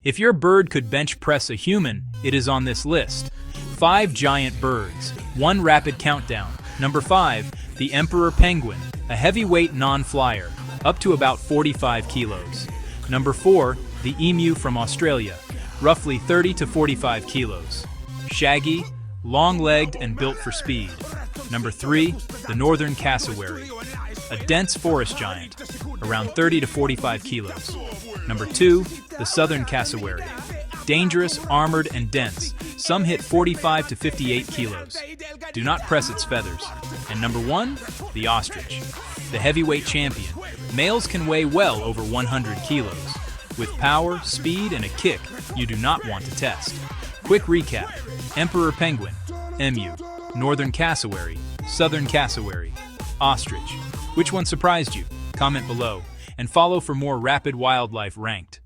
If your bird could bench press a human, it is on this list. 5 giant birds. 1 rapid countdown. Number 5, the emperor penguin, a heavyweight non-flyer, up to about 45 kilos. Number 4, the emu from Australia, roughly 30 to 45 kilos. Shaggy, long-legged and built for speed. Number 3, the northern cassowary, a dense forest giant, around 30 to 45 kilos. Number 2, the southern cassowary, dangerous, armored, and dense. Some hit 45 to 58 kilos. Do not press its feathers. And number 1, the ostrich, the heavyweight champion. Males can weigh well over 100 kilos. With power, speed, and a kick you do not want to test. Quick recap: emperor penguin, emu, northern cassowary, southern cassowary, ostrich. Which one surprised you? Comment below, and follow for more rapid wildlife ranked.